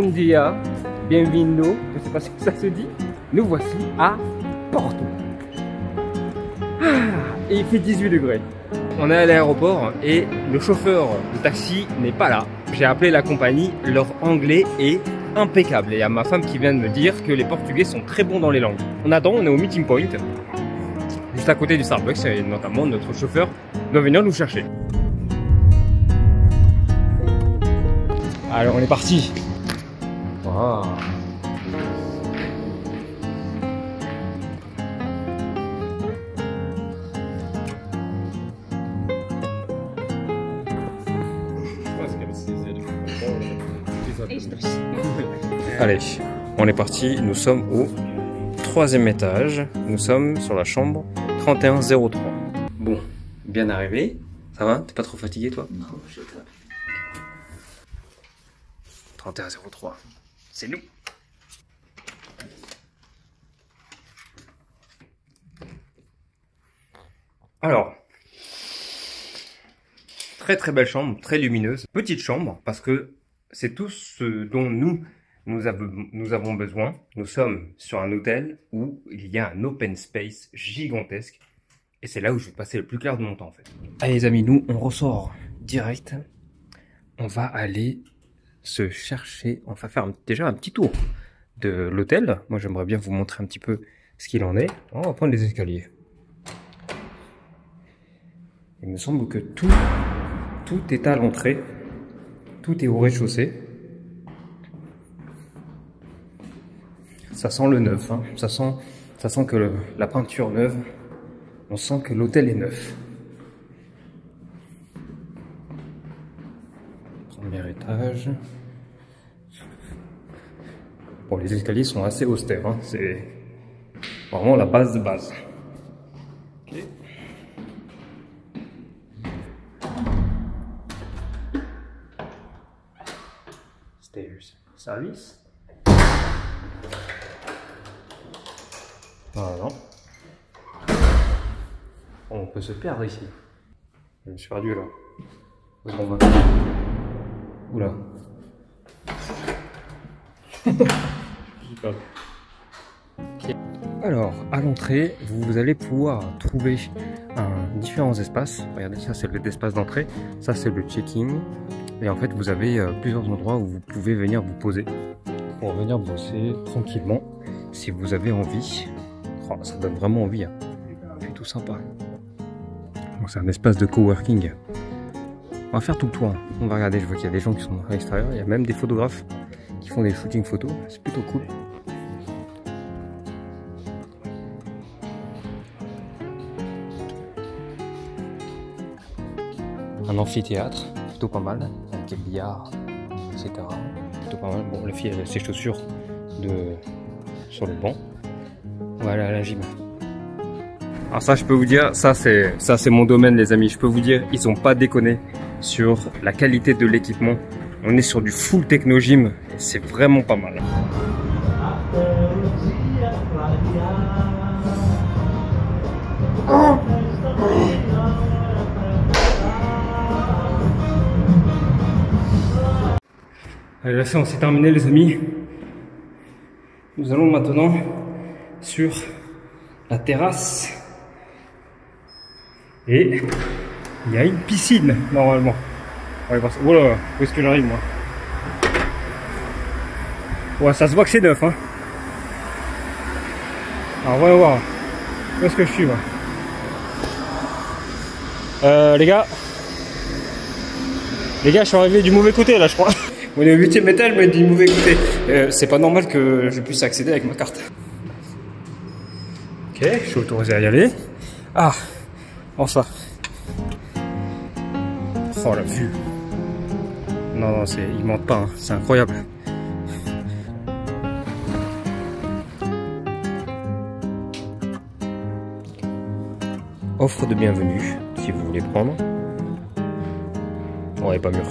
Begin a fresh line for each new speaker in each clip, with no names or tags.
Bom dia, bienvenue, je sais pas si ça se dit. Nous voici à Porto. Et il fait 18 degrés. On est à l'aéroport et le chauffeur de taxi n'est pas là. J'ai appelé la compagnie, leur anglais est impeccable. Et il y a ma femme qui vient de me dire que les Portugais sont très bons dans les langues. On attend, on est au meeting point, juste à côté du Starbucks, et notamment notre chauffeur doit venir nous chercher. Alors on est parti. Wow. Allez, on est parti, nous sommes au 3e étage, nous sommes sur la chambre 3103. Bon, bien arrivé, ça va? T'es pas trop fatigué toi?
Non, je sais pas.
3103, c'est nous. Alors, très belle chambre, très lumineuse. Petite chambre parce que c'est tout ce dont nous avons besoin. Nous sommes sur un hôtel où il y a un open space gigantesque. Et c'est là où je vais passer le plus clair de mon temps en fait. Allez les amis, nous on ressort direct. On va aller se chercher, on va faire déjà un petit tour de l'hôtel. Moi j'aimerais bien vous montrer un petit peu ce qu'il en est. On va prendre les escaliers. Il me semble que tout est à l'entrée. Tout est au rez-de-chaussée. Ça sent le neuf, hein. Ça sent que la peinture neuve. On sent que l'hôtel est neuf. Premier étage. Bon, les escaliers sont assez austères, hein. C'est vraiment la base de base. Ok. Stairs. Service. Voilà. On peut se perdre ici. Je me suis perdu là. Où est-ce qu'on va? Oula. Okay. Alors, à l'entrée, vous allez pouvoir trouver différents espaces. Regardez, ça c'est l'espace d'entrée. Ça c'est le check-in. Et en fait, vous avez plusieurs endroits où vous pouvez venir vous poser pour venir bosser tranquillement si vous avez envie. Oh, ça donne vraiment envie. Hein. C'est tout sympa. C'est un espace de coworking. On va faire tout le tour. On va regarder, je vois qu'il y a des gens qui sont à l'extérieur. Il y a même des photographes qui font des shootings photos. C'est plutôt cool. Un amphithéâtre, plutôt pas mal. Avec des billards, etc. Plutôt pas mal. Bon, la fille elle a ses chaussures sur le banc. Voilà la gym. Alors ça, je peux vous dire, ça c'est mon domaine les amis. Je peux vous dire, ils ont pas déconné sur la qualité de l'équipement. On est sur du full techno gym et c'est vraiment pas mal. Allez, la séance est terminée les amis. Nous allons maintenant sur la terrasse. Et il y a une piscine normalement. Ouais, parce... Oh là, où est-ce que j'arrive moi? Ouais, ça se voit que c'est neuf hein. Alors voyons voir. Où est-ce que je suis moi? Les gars, je suis arrivé du mauvais côté là je crois. On est au 8e étage mais du mauvais côté. C'est pas normal que je puisse accéder avec ma carte. Ok, je suis autorisé à y aller. Ah, enfin. Oh la vue. Non, ils mentent pas, hein. C'est incroyable. Offre de bienvenue, si vous voulez prendre. On n'est pas mûr.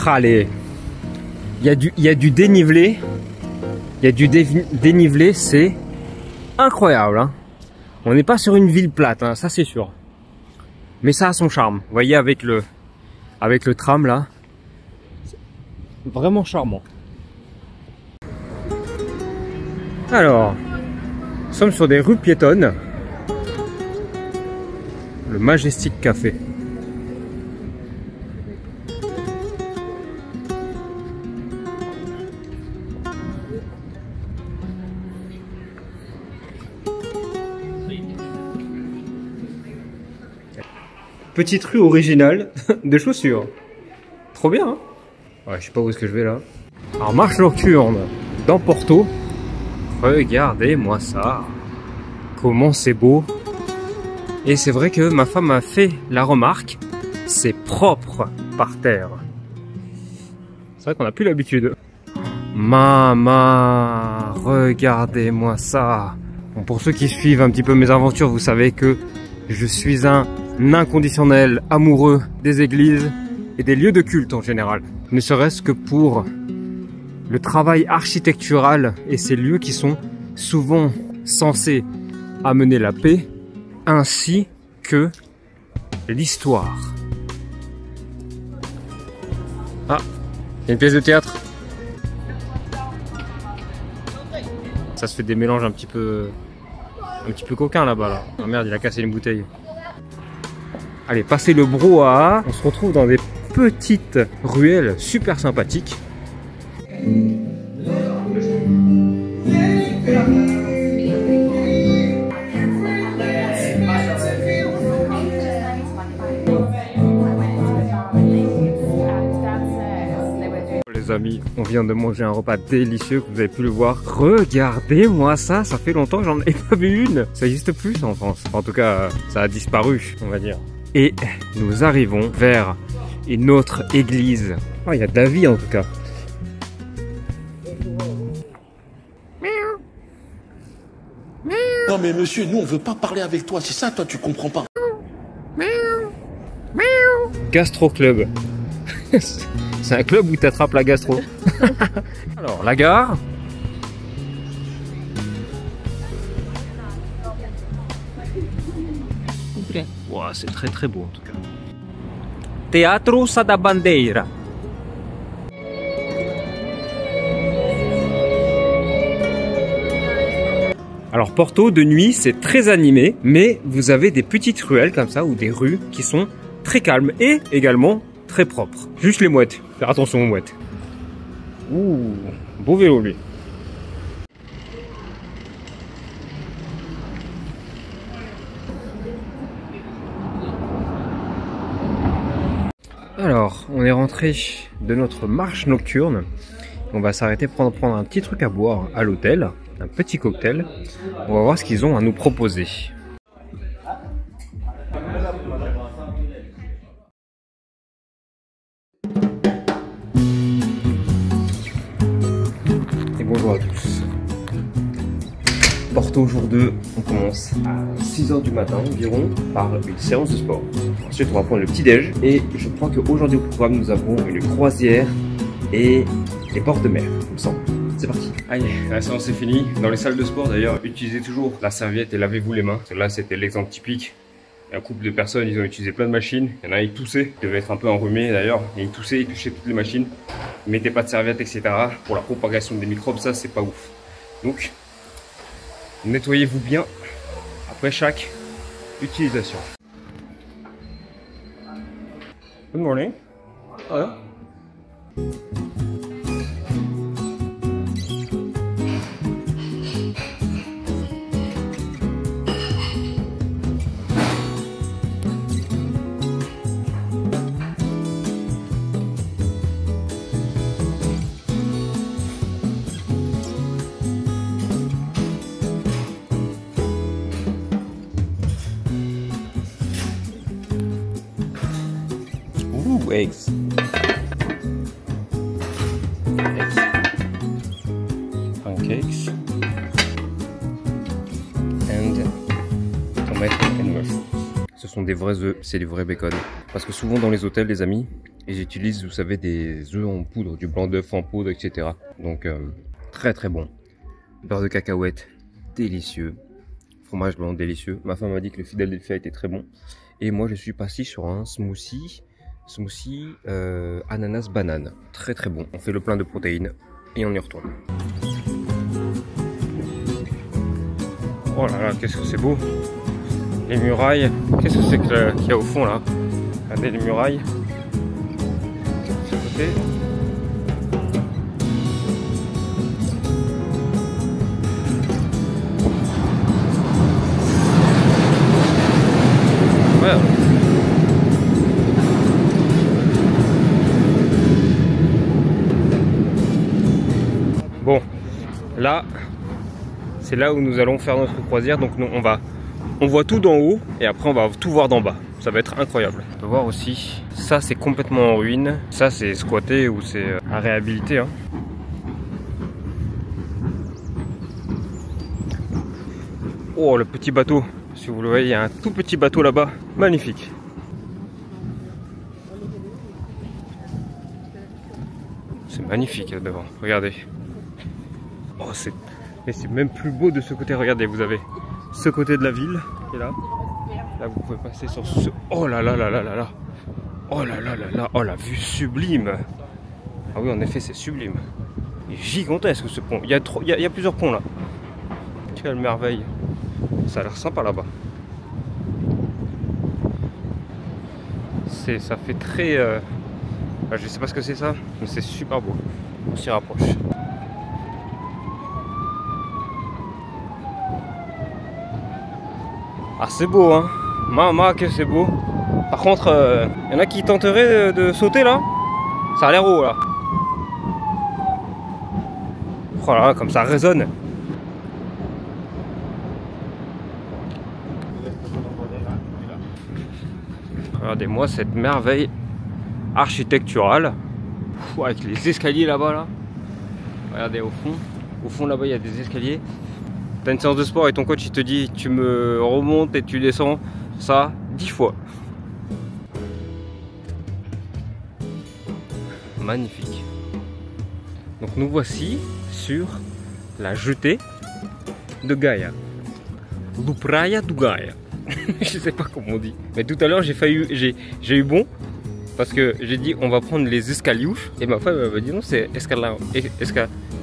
Allez, il y a du dénivelé, il y a du dénivelé, c'est incroyable. Hein. On n'est pas sur une ville plate, hein, ça c'est sûr. Mais ça a son charme. Vous voyez avec le tram là, vraiment charmant. Alors, nous sommes sur des rues piétonnes. Le Majestic Café. Petite rue originale de chaussures. Trop bien, hein? Ouais, je sais pas où est-ce que je vais là. Alors, marche nocturne dans Porto. Regardez-moi ça. Comment c'est beau. Et c'est vrai que ma femme m'a fait la remarque. C'est propre par terre. C'est vrai qu'on n'a plus l'habitude. Maman, regardez-moi ça. Bon, pour ceux qui suivent un petit peu mes aventures, vous savez que je suis un inconditionnel amoureux des églises et des lieux de culte en général. Ne serait-ce que pour le travail architectural et ces lieux qui sont souvent censés amener la paix, ainsi que l'histoire. Ah, il y a une pièce de théâtre. Ça se fait des mélanges un petit peu coquins là-bas là. Oh merde, il a cassé une bouteille. Allez, passez le brouhaha, on se retrouve dans des petites ruelles super sympathiques. Les amis, on vient de manger un repas délicieux que vous avez pu le voir. Regardez-moi ça, ça fait longtemps que j'en ai pas vu une. Ça n'existe plus ça en France. En tout cas, ça a disparu, on va dire. Et nous arrivons vers une autre église. Oh, il y a de la vie en tout cas.
Non mais monsieur, nous on veut pas parler avec toi, c'est ça toi tu comprends pas.
Gastro Club. C'est un club où tu attrapes la gastro. Alors, la gare. Wow, c'est très très beau en tout cas. Teatro Sa da Bandeira. Alors Porto de nuit c'est très animé, mais vous avez des petites ruelles comme ça ou des rues qui sont très calmes et également très propres. Juste les mouettes, faire attention aux mouettes. Ouh, beau vélo lui. Alors, on est rentré de notre marche nocturne. On va s'arrêter pour prendre un petit truc à boire à l'hôtel, un petit cocktail. On va voir ce qu'ils ont à nous proposer. Et bonjour à tous. Porto jour 2, on commence à 6 h du matin environ par une séance de sport. Ensuite on va prendre le petit déj et je crois qu'aujourd'hui au programme nous avons une croisière et les bords de mer, il me semble. C'est parti. Allez, la séance est finie. Dans les salles de sport d'ailleurs, utilisez toujours la serviette et lavez-vous les mains. Là c'était l'exemple typique. Un couple de personnes, ils ont utilisé plein de machines. Il y en a, ils toussaient, ils devaient être un peu enrhumés d'ailleurs. Et ils toussaient, ils touchaient toutes les machines. Ils mettaient pas de serviette, etc. Pour la propagation des microbes, ça c'est pas ouf. Donc, nettoyez-vous bien après chaque utilisation. Good morning. Hello. Ooh, eggs. Eggs. Pancakes. And tomato and mushrooms. Ce sont des vrais œufs, c'est du vrai bacon. Parce que souvent dans les hôtels, les amis, ils utilisent, vous savez, des œufs en poudre, du blanc d'œuf en poudre, etc. Donc très très bon. Beurre de cacahuète, délicieux. Fromage blanc, délicieux. Ma femme m'a dit que le Philadelphia était très bon. Et moi, je suis parti sur un smoothie. Ananas banane. Très très bon. On fait le plein de protéines et on y retourne. Oh là là, qu'est-ce que c'est beau. Les murailles. Qu'est-ce que c'est qu'il y a au fond là? Regardez les murailles. De ce côté. Ouais. Bon, là, c'est là où nous allons faire notre croisière. Donc nous, on voit tout d'en haut et après on va tout voir d'en bas. Ça va être incroyable. On peut voir aussi, ça c'est complètement en ruine. Ça c'est squatté ou c'est à réhabiliter. Hein. Oh, le petit bateau. Si vous le voyez, il y a un tout petit bateau là-bas. Magnifique. C'est magnifique là devant. Regardez. Oh, mais c'est même plus beau de ce côté. Regardez, vous avez ce côté de la ville qui est là. Là, vous pouvez passer sur ce... Oh là là là là là là. Oh là là là là. Oh, la vue sublime. Ah oui, en effet, c'est sublime. Il est gigantesque ce pont. Il y a plusieurs ponts là. Quelle merveille. Ça a l'air sympa là-bas. Ça fait très... je sais pas ce que c'est ça, mais c'est super beau. On s'y rapproche. Ah, c'est beau, hein. Maman, que c'est beau. Par contre, y en a qui tenteraient de sauter là. Ça a l'air haut là. Oh là là, comme ça résonne. Regardez-moi cette merveille architecturale. Avec les escaliers là-bas là. Regardez au fond. Au fond là-bas il y a des escaliers. T'as une séance de sport et ton coach il te dit tu me remontes et tu descends ça 10 fois. Magnifique. Donc nous voici sur la jetée de Gaia. Lupraia do Gaia. Je sais pas comment on dit. Mais tout à l'heure j'ai eu bon. Parce que j'ai dit on va prendre les escaliouches. Et ma femme m'a dit non c'est escalauche.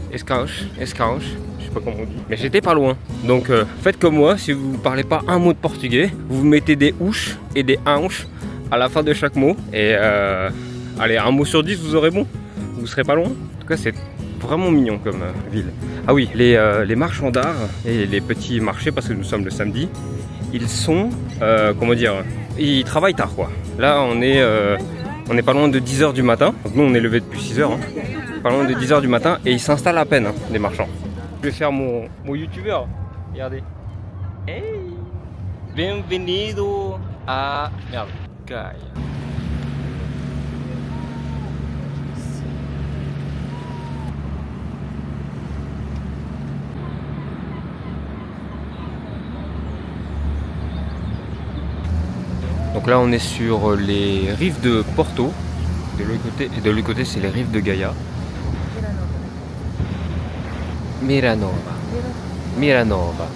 Je sais pas comment on dit. Mais j'étais pas loin. Donc faites comme moi, si vous parlez pas un mot de portugais, vous mettez des ouches et des hanches à la fin de chaque mot. Et allez, un mot sur 10 vous aurez bon. Vous serez pas loin. En tout cas c'est vraiment mignon comme ville. Ah oui, les marchands d'art et les petits marchés, parce que nous sommes le samedi, ils sont, comment dire, ils travaillent tard quoi. Là on est pas loin de 10 h du matin. Donc nous on est levé depuis 6 h. Hein. Pas loin de 10 h du matin et ils s'installent à peine, hein, les marchands. Je vais faire mon youtubeur. Regardez. Hey! Bienvenido à... Merde. Gaia. Donc là on est sur les rives de Porto. De l'autre côté c'est les rives de Gaia. Miranova. Miranova.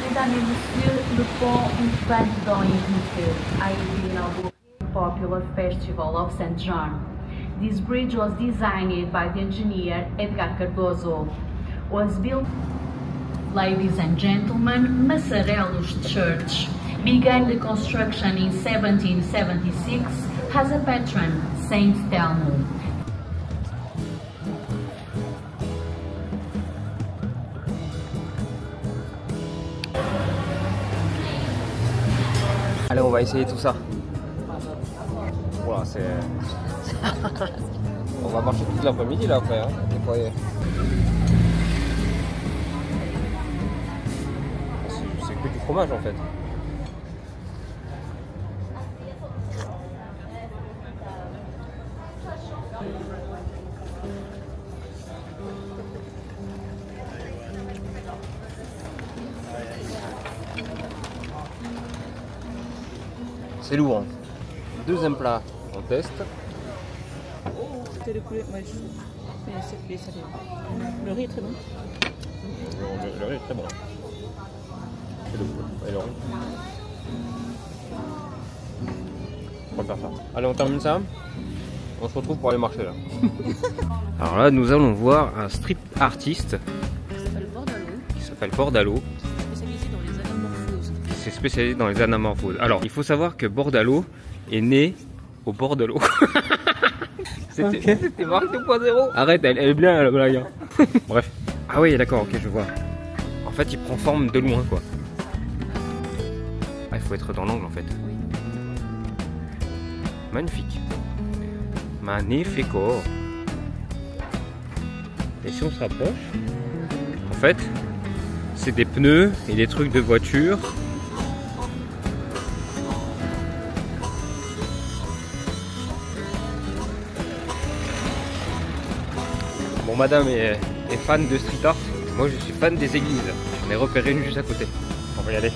Mesdames et messieurs, le pont Van Dam is inaugurated popular festival of St. John. This bridge was designed by the engineer Edgar Cardoso. Was built. Ladies and gentlemen, Massarelos Church began the construction in 1776 as a patron, Saint Telmo.
Allez, on va essayer tout ça. Voilà, c'est... on va marcher toute l'après-midi là après. Hein. C'est que du fromage en fait. C'est lourd. Deuxième plat, on teste.
Mais c'est salé. Le riz est très bon.
Le riz est très bon. Et le riz. On va faire ça. Allez, on termine ça. On se retrouve pour aller marcher là. Alors là, nous allons voir un street artiste qui s'appelle Bordalo.
Spécialisé dans les anamorphoses.
C'est spécialisé dans les anamorphoses. Alors, il faut savoir que Bordalo est né au bord de l'eau. C'était Marc 2.0. Arrête, elle est bien la blague. Hein. Bref. Ah oui, d'accord, ok, je vois. En fait, il prend forme de loin, quoi. Ah, il faut être dans l'angle, en fait. Magnifique. Magnifico. Et si on se rapproche, en fait, c'est des pneus et des trucs de voiture. Bon, madame est fan de street art. Moi, je suis fan des églises. J'en ai repéré une juste à côté. On va y aller.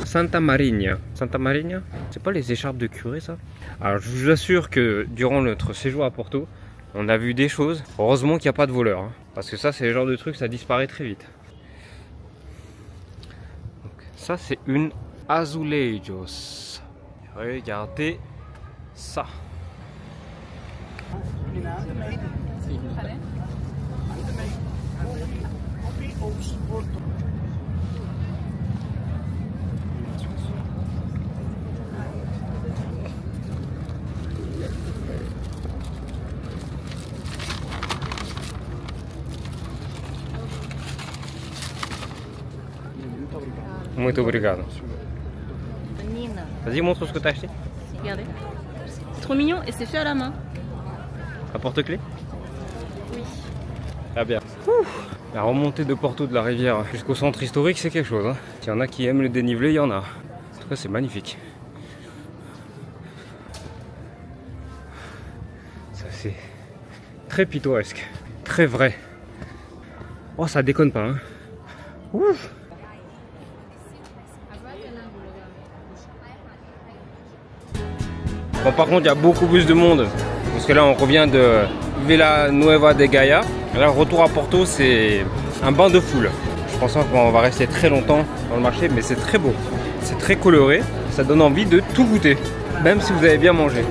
Santa Maria. Santa Maria, c'est pas les écharpes de curé, ça? Alors, je vous assure que durant notre séjour à Porto, on a vu des choses. Heureusement qu'il n'y a pas de voleurs. Hein, parce que ça, c'est le genre de truc, ça disparaît très vite. Donc, ça, c'est une azulejos. Regardez ça. Muito obrigado.
Nina.
Vas-y, montre ce que t'as acheté.
Regardez. C'est trop mignon et c'est fait à la main.
Un porte-clés?
Oui.
Ah bien. La remontée de Porto de la rivière jusqu'au centre historique, c'est quelque chose. Hein. Il y en a qui aiment le dénivelé, il y en a. En tout cas, c'est magnifique. Ça, c'est très pittoresque, très vrai. Oh, ça déconne pas. Hein. Ouf. Bon, par contre, il y a beaucoup plus de monde. Parce que là, on revient de Vila Nueva de Gaia. Et là, retour à Porto, c'est un bain de foule. Je pense qu'on va rester très longtemps dans le marché, mais c'est très beau. C'est très coloré. Ça donne envie de tout goûter, même si vous avez bien mangé.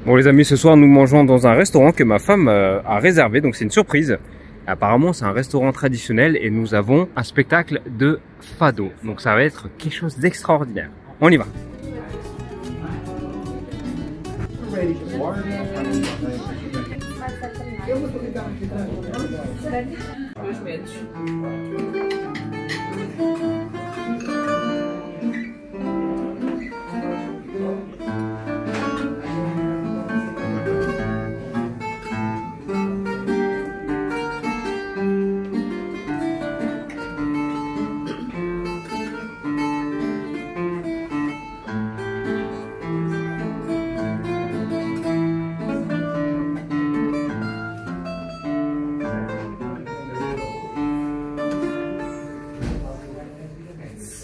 Bon les amis, ce soir nous mangeons dans un restaurant que ma femme a réservé, donc c'est une surprise. Apparemment c'est un restaurant traditionnel et nous avons un spectacle de fado, donc ça va être quelque chose d'extraordinaire. On y va.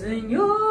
Senhor.